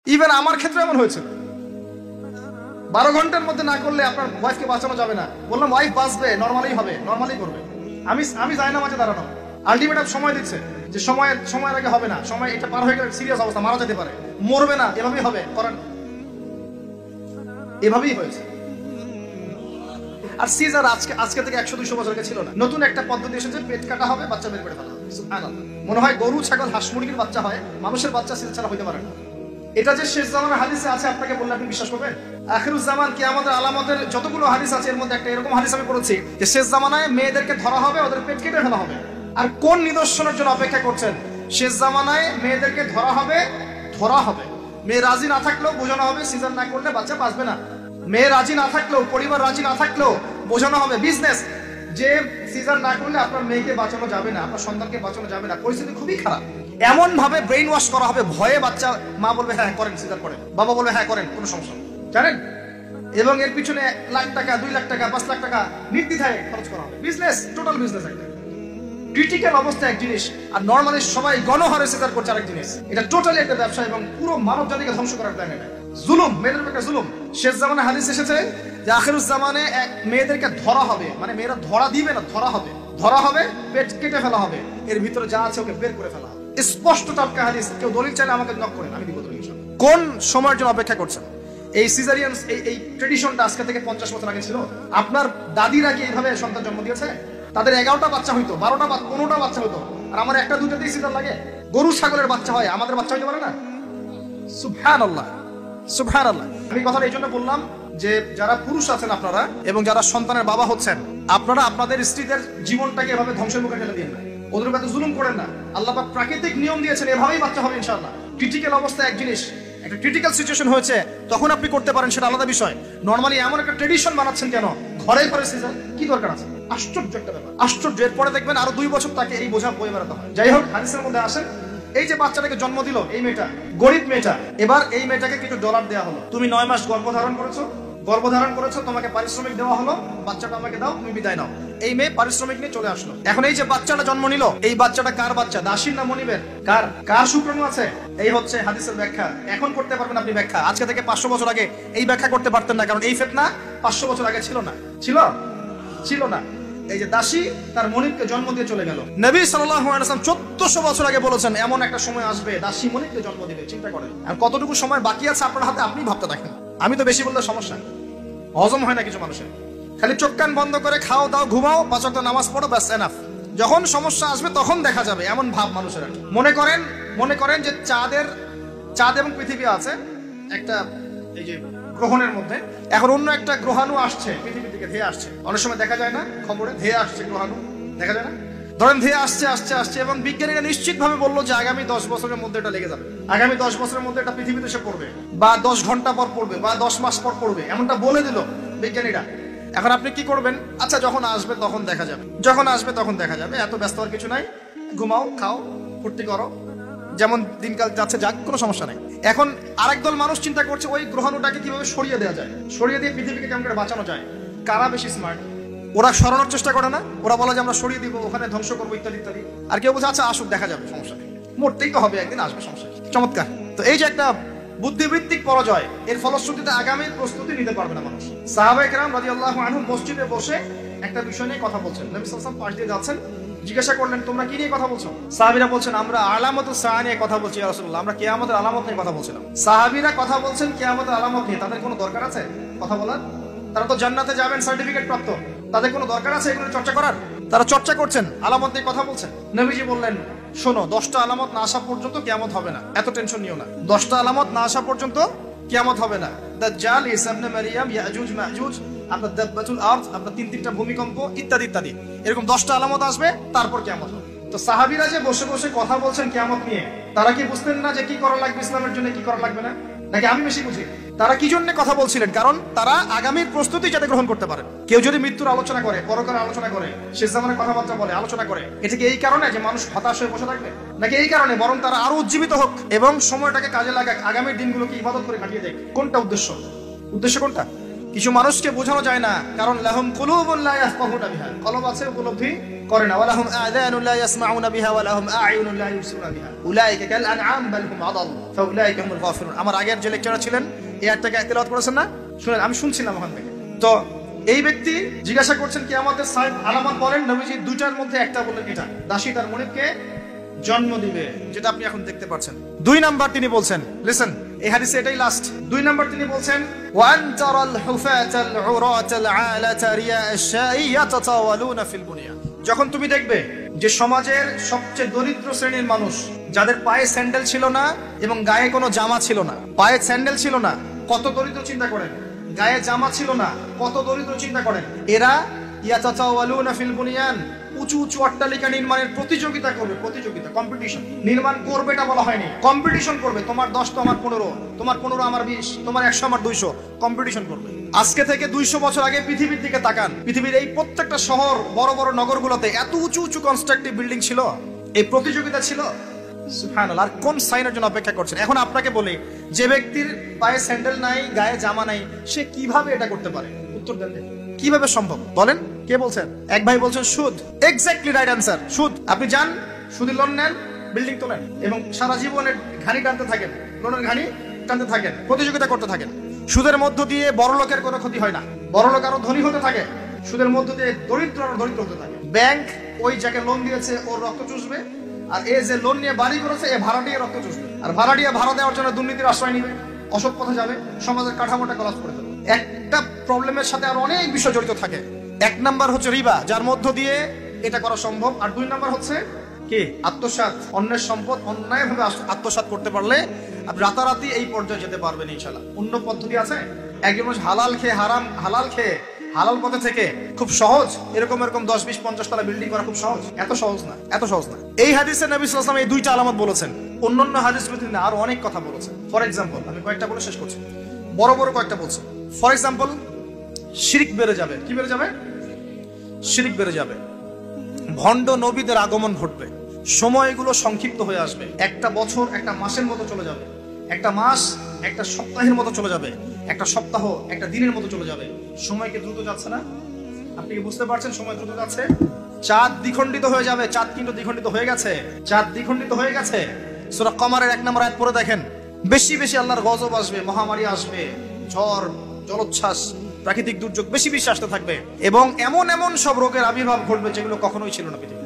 Even আমার ক্ষেত্রে এমন হয়েছে, 12 ঘন্টার মধ্যে না করলে আপনার ওয়াইফকে বাঁচানো যাবে না। বললাম ওয়াইফ বাঁচবে, নর্মালি হবে, নর্মালি করবে। আমি যাই না মাঝে দাঁড়ানো, আলটিমেটাম সময় দিচ্ছে যে সময়ের আগে হবে না, সময় এটা পার হয়ে গেলে সিরিয়াস অবস্থা, মারা যেতে পারে, মরবে না, এভাবেই হবে, করেন। এভাবেই হয়েছে। আর সিজার আজকে থেকে 100-200 বছর আগে ছিল না, নতুন একটা পদ্ধতি এসেছে, পেট কাটা হবে, বাচ্চা বের করে ফেলা হবে। সুবহানাল্লাহ। মনে হয় গরু, ছাগল, হাঁস মুরগির বাচ্চা হয়, মানুষের বাচ্চা সিজার ছাড়া হইতে পারে না। এটা যে শেষ জামানের হাদিসে আছে, আপনাকে বললে আপনি বিশ্বাস করবেন? আখিরুজ জামান কিয়ামতের আলামতের যতগুলো হাদিস আছে এর মধ্যে একটা এরকম হাদিস আমি পড়েছি যে শেষ জামানায় মেয়েদেরকে ধরা হবে, ওদের পেট কেটে ফেলা হবে। আর কোন নিদর্শনের জন্য অপেক্ষা করছেন? শেষ জামানায় মেয়েদেরকে ধরা হবে। মেয়ে রাজি না থাকলেও বোঝানো হবে সিজার না করলে বাচ্চা বাঁচবে না। মেয়ে রাজি না থাকলেও, পরিবার রাজি না থাকলেও বোঝানো হবে বিজনেস যে সিজার না করলে আপনার মেয়েকে বাঁচানো যাবে না, আপনার সন্তানকে বাঁচানো যাবে না। পরিস্থিতি খুবই খারাপ। এমন ভাবে ব্রেইন ওয়াশ করা হবে, ভয়ে বাচ্চা, মা বলবে হ্যাঁ করেন, সিজার করেন, বাবা বলবে হ্যাঁ করেন, কোনো সমস্যা নেই, জানেন? এবং এর পিছনে 1 লাখ টাকা, 2 লাখ টাকা, 5 লাখ টাকা নির্দ্বিধায় খরচ করা হবে। বিজনেস, টোটাল বিজনেস একটা। ক্রিটিক্যাল অবস্থা এক জিনিস, আর নরমালি সবাই গণহারে সিজার করছে আরেক জিনিস। এটা টোটালি একটা ব্যবসা এবং পুরো মানব জাতিকে ধ্বংস করার প্ল্যান। এটা জুলুম, মেয়েদের একটা জুলুম। শেষ জামানে হাদিস এসেছে যে আখিরুজ জামানে মেয়েদেরকে ধরা হবে, মানে মেয়েরা ধরা দিবে না, ধরা হবে, পেট কেটে ফেলা হবে, এর ভিতরে যা আছে ওকে বের করে ফেলা হবে। স্পষ্ট টাটকা হাদিস। কেউ দলিল চাইলে আমাকে নক করেন, আমি দিব দলিল। কোন সময়ের জন্য অপেক্ষা করছেন? এই সিজারিয়ান এই ট্রেডিশনটা আজকে থেকে 50 বছর আগে ছিল। আপনার দাদিরা কি এইভাবে সন্তান জন্ম দিয়েছে? তাদের 11টা বাচ্চা হইতো, 12টা 15টা বাচ্চা হইতো, আর আমার 1-2টাতেই সিজার লাগে। গরু ছাগলের বাচ্চা হয়, আমাদের বাচ্চা হইতে পারে না? সুবহানাল্লাহ, সুবহানাল্লাহ। আমি কথাটা এই জন্য বললাম যে যারা পুরুষ আছেন আপনারা এবং যারা সন্তানের বাবা হচ্ছেন, আপনারা আপনাদের স্ত্রীদের জীবনটাকে এভাবে ধ্বংসের মুখে ঠেলে দিন না, ওদের উপরে জুলুম করেন না। আল্লাহ পাক প্রাকৃতিক নিয়ম দিয়েছেন, এভাবেই বাচ্চা হবে ইনশাআল্লাহ। ক্রিটিক্যাল অবস্থা এক জিনিস, একটা ক্রিটিক্যাল সিচুয়েশন হয়েছে, তখন আপনি করতে পারেন, সেটা আলাদা বিষয়। নরমালি এমন একটা ট্রেডিশন বানাচ্ছেন কেন? ঘরে ঘরে সিজার, কি দরকার আছে? আশ্চর্য একটা ব্যাপার, আশ্চর্য। এরপরে দেখবেন আরো 2 বছর তাকে এই বোঝা বয়ে বেড়াতে হয়। যাই হোক, হাদিসের মধ্যে আসেন, এই যে বাচ্চাটাকে জন্ম দিল এই মেয়েটা, গরিব মেয়েটা, এবার এই মেয়েটাকে কিছু ডলার দেওয়া হলো। তুমি 9 মাস গর্ভধারণ করেছো, তোমাকে পারিশ্রমিক দেওয়া হলো, বাচ্চাটা আমাকে দাও, তুমি বিদায় নাও। এই মেয়ে পারিশ্রমিক নিয়ে চলে আসলো। এখন এই যে বাচ্চাটা জন্ম নিল, এই বাচ্চাটা কার বাচ্চা? দাসীর না মনিবের? কার শুক্রাণু আছে? এই হচ্ছে হাদিসের ব্যাখ্যা। এখন করতে পারবেন আপনি ব্যাখ্যা। আজকে থেকে 500 বছর আগে এই ব্যাখ্যা করতে পারতেন না, কারণ এই ফিতনা 500 বছর আগে ছিল না। এই যে দাসী তার মনিবকে জন্ম দিয়ে চলে গেল। নবী সাল্লাল্লাহু আলাইহি ওয়াসাল্লাম 1400 বছর আগে বলেছেন এমন একটা সময় আসবে দাসী মনিবকে জন্ম দিবে। চিন্তা করেন, আর কতটুকু সময় বাকি আছে আপনার হাতে, আপনি ভাবতে দেখেন। আমি তো বেশি বললে সমস্যা, হজম হয় না কিছু মানুষের। খালি চোখ কান বন্ধ করে খাও দাও ঘুমাও, 5 ওয়াক্ত নামাজ পড়ো, ব্যাস এনাফ। যখন সমস্যা আসবে তখন দেখা যাবে, এমন ভাব মানুষের। মনে করেন যে চাঁদ এবং পৃথিবী আছে একটা এই যে গ্রহণের মধ্যে। এখন অন্য একটা গ্রহাণু আসছে পৃথিবী থেকে, ধেয়ে আসছে। অনেক সময় দেখা যায় না খবরে, ধেয়ে আসছে গ্রহাণু, দেখা যায় না? ধরেন ধেয়ে আসছে এবং বিজ্ঞানীরা নিশ্চিত ভাবে বললো যে আগামী 10 বছরের মধ্যে এটা লেগে যাবে, আগামী 10 বছরের মধ্যে এটা পৃথিবীতে এসে পড়বে, বা 10 ঘন্টা পর পড়বে, বা 10 মাস পর পড়বে, এমনটা বলে দিল বিজ্ঞানীরা। এখন আপনি কি করবেন? আচ্ছা, যখন আসবে তখন দেখা যাবে, এত ব্যস্ত হওয়ার কিছু নাই, ঘুমাও, খাও, ফুর্তি করো, যেমন দিনকাল যাচ্ছে যাক, কোনো সমস্যা নাই। এখন আরেক দল মানুষ চিন্তা করছে ওই গ্রহাণুটাকে কিভাবে সরিয়ে দেওয়া যায়, সরিয়ে দিয়ে পৃথিবীকে কেমন করে বাঁচানো যায়। কারা বেশি স্মার্ট? ওরা সরানোর চেষ্টা করে না, ওরা বলে যে আমরা সরিয়ে দিব, ওখানে ধ্বংস করবো, ইত্যাদি ইত্যাদি। আর কেউ বলছে আচ্ছা আসুক, দেখা যাবে, সমস্যা নেই, মরতেই তো হবে, একদিন আসবে, সমস্যা। চমৎকার। তো এই যে একটা বুদ্ধিবৃত্তিক পরাজয়, এর ফলশ্রুতিতে আগামীর প্রস্তুতি নিতে পারবে না মানুষ। সাহাবায়ে কেরাম রাদিয়াল্লাহু আনহুম মসজিদে বসে একটা বিষয় নিয়ে কথা বলছেন। নবী সাল্লাল্লাহু আলাইহি ওয়াসাল্লাম পাশ দিয়ে যাচ্ছেন, জিজ্ঞাসা করলেন তোমরা কি নিয়ে কথা বলছো? সাহাবীরা বলছেন আমরা আলামাতুস সাআ নিয়ে কথা বলছি ইয়া রাসূলুল্লাহ, আমরা কিয়ামতের আলামত নিয়ে কথা বলছিলাম। সাহাবীরা কথা বলছেন কিয়ামতের আলামত নিয়ে, তাদের কোনো দরকার আছে কথা বলার? তারা তো জান্নাতে যাবেন, সার্টিফিকেট প্রাপ্ত, তাদের কোনো দরকার আছে এগুলো চর্চা করার? তারা চর্চা করছেন, আলামত নিয়ে কথা বলছেন। নবীজি বললেন শোনো, 10টা আলামত না আসা পর্যন্ত কিয়ামত হবে না, এত টেনশন নিও না। 10টা আলামত না আসা পর্যন্ত কিয়ামত হবে না। দাজ্জাল, ঈসা ইবনে মারইয়াম, ইয়াজুজ মাজুজ, আপনার দাব্বাতুল আরদ, আপনার 3টা ভূমিকম্প, ইত্যাদি ইত্যাদি, এরকম 10টা আলামত আসবে, তারপর কিয়ামত হবে। তো সাহাবীরা যে বসে বসে কথা বলছেন কিয়ামত নিয়ে, তারা কি বুঝতেন না যে কি করা লাগবে ইসলামের জন্য, কি করা লাগবে না? নাকি আমি বেশি বুঝি? তারা কি জন্য কথা বলছিলেন? কারণ তারা আগামীর প্রস্তুতি যাতে গ্রহণ করতে পারেন। কেউ যদি মৃত্যুর আলোচনা করে, পরকালের আলোচনা করে, শেষ জামানের কথাবার্তা বলে, আলোচনা করে, এটা কি এই কারণে যে মানুষ হতাশ হয়ে বসে থাকবে? নাকি এই কারণে বরং তারা আরো উজ্জীবিত হোক এবং সময়টাকে কাজে লাগাক, আগামীর দিনগুলোকে ইবাদত করে কাটিয়ে দেয়? কোনটা উদ্দেশ্য কোনটা? কিছু মানুষকে বোঝানো যায় না, কারণ লাহুম কুলুবুন লা ইয়াফকাহুনা বিহা, কলব আছে উপলব্ধি করে না, ওয়া লাহুম আযানুন লা ইয়াসমাউনা বিহা ওয়া লাহুম আ'য়ুনুন লা ইউবসিরুনা বিহা উলাইকা কাল আনআম বাল হুম আদাল ফাউলাইকা হুমুল গাফিরুন। আমার আগের যে লেকচার ছিলেন এই আয়াতটাকে তেলাওয়াত করেছেন না? শুনেন, আমি শুনছিলাম ওখান থেকে। তো এই ব্যক্তি জিজ্ঞাসা করছেন কিয়ামতের আলামত বলেন, নবীজি দুইটার মধ্যে একটা বললেন এটা, দাসী তার মনিবকে জন্ম দিবে, যেটা আপনি এখন দেখতে পাচ্ছেন। 2 নাম্বার তিনি বলছেন, লিসেন, এই হাদিসে এটাই লাস্ট। 2 নাম্বার তিনি বলছেন, ওয়ান তারাল হুফাতাল উরাতাল আলাতা রিয়া'আশ শাই ইয়াতাতাওয়ালুনা ফিল বুনিয়ান। যখন তুমি দেখবে যে সমাজের সবচেয়ে দরিদ্র শ্রেণীর মানুষ, যাদের পায়ে স্যান্ডেল ছিল না এবং গায়ে কোনো জামা ছিল না, পায়ে স্যান্ডেল ছিল না, কত দরিদ্র চিন্তা করেন, গায়ে জামা ছিল না, কত দরিদ্র চিন্তা করেন, এরা ইয়াতাতাওয়ালুনা ফিল বুনিয়ান, উঁচু উঁচু অট্টালিকা নির্মাণের প্রতিযোগিতা করবে, প্রতিযোগিতা, কম্পিটিশন। নির্মাণ করবে এটা বলা হয়নি, কম্পিটিশন করবে। তোমার 10 তো আমার 15, তোমার 15 আমার 20, তোমার 100 আমার 200, কম্পিটিশন করবে। আজকে থেকে 200 বছর আগে পৃথিবীর দিকে তাকান, পৃথিবীর এই প্রত্যেকটা শহর, বড় বড় নগরগুলোতে এত উঁচু উঁচু কনস্ট্রাকটিভ বিল্ডিং ছিল, এই প্রতিযোগিতা ছিল। সুবহানাল্লাহ। আর কোন সাইনের জন্য অপেক্ষা করছেন? এখন আপনাকে বলি, যে ব্যক্তির পায়ে স্যান্ডেল নাই, গায়ে জামা নাই, সে কিভাবে এটা করতে পারে? উত্তর দেন, কিভাবে সম্ভব বলেন? কে বলছেন? এক ভাই বলছেন সুদ। এক্স্যাক্টলি রাইট অ্যান্সার, সুদ। আপনি যান, সুদের লোন নেন, বিল্ডিং তোলেন এবং সারা জীবনের ঘানি টানতে থাকেন, লোনের ঘানি টানতে থাকেন, প্রতিযোগিতা করতে থাকেন। সুদের মধ্য দিয়ে বড় লোকের কোনো ক্ষতি হয় না, বড় লোক আরো ধনী হতে থাকে, সুদের মধ্য দিয়ে দরিদ্র আরো দরিদ্র হতে থাকে। ব্যাংক ওই যাকে লোন দিয়েছে ওর রক্ত চুষবে, আর এ যে লোন নিয়ে বাড়ি করেছে এ ভাড়াটিয়া রক্ত চুষবে, আর ভাড়াটিয়া ভাড়া দেওয়ার জন্য দুর্নীতির আশ্রয় নিবে, অসৎ পথে যাবে, সমাজের কাঠামোটা কলাপ করে দেবে। একটা প্রবলেমের সাথে আরো অনেক বিষয় জড়িত থাকে। 1 নাম্বার হচ্ছে রিবা, যার মধ্য দিয়ে এটা করা সম্ভব। আর 2 নাম্বার হচ্ছে কি? আত্মসাৎ, অন্যের সম্পদ অন্যায়ভাবে আত্মসাৎ করতে পারলে আপনি রাতারাতি এই পর্যায়ে যেতে পারবেন ইনশাআল্লাহ। অন্য পদ্ধতি আছে? একজন মানুষ হালাল খেয়ে হালাল খেয়ে হালাল পথে থেকে খুব সহজ এরকম 10, 20, 50 তলা বিল্ডিং করা খুব সহজ? এত সহজ না, এত সহজ না। এই হাদিসে নবী সাল্লাল্লাহু আলাইহি ওয়াসাল্লাম এই 2টা আলামত বলেছেন। অন্যান্য হাদিসগুলোতে আরো অনেক কথা বলেছেন। ফর এক্সাম্পল, আমি কয়েকটা বলে শেষ করছি, বড় বড় কয়েকটা বলছি। ফর এক্সাম্পল, শিরক বেড়ে যাবে। কি বেড়ে যাবে? শিরক বেড়ে যাবে। ভণ্ড নবীদের আগমন ঘটবে, সময়গুলো সংক্ষিপ্ত হয়ে আসবে। একটা বছর একটা মাসের মতো চলে যাবে, একটা মাস একটা সপ্তাহের মতো চলে যাবে, একটা সপ্তাহ একটা দিনের মতো চলে যাবে। সময়কে দ্রুত যাচ্ছে না? আপনি কি বুঝতে পারছেন সময় দ্রুত যাচ্ছে? চাঁদ দ্বিখণ্ডিত হয়ে যাবে, চাঁদ কিন্তু দ্বিখণ্ডিত হয়ে গেছে, চাঁদ দ্বিখণ্ডিত হয়ে গেছে। সূরা কমারের 1 নম্বর আয়াত পড়ে দেখেন, বেশি বেশি আল্লাহর গজব আসবে, মহামারী আসবে, ঝড়, জলোচ্ছ্বাস, প্রাকৃতিক দুর্যোগ বেশি বেশি আসতে থাকবে এবং এমন এমন সব রোগের আবির্ভাব ঘটবে যেগুলো কখনোই ছিল না পৃথিবীতে।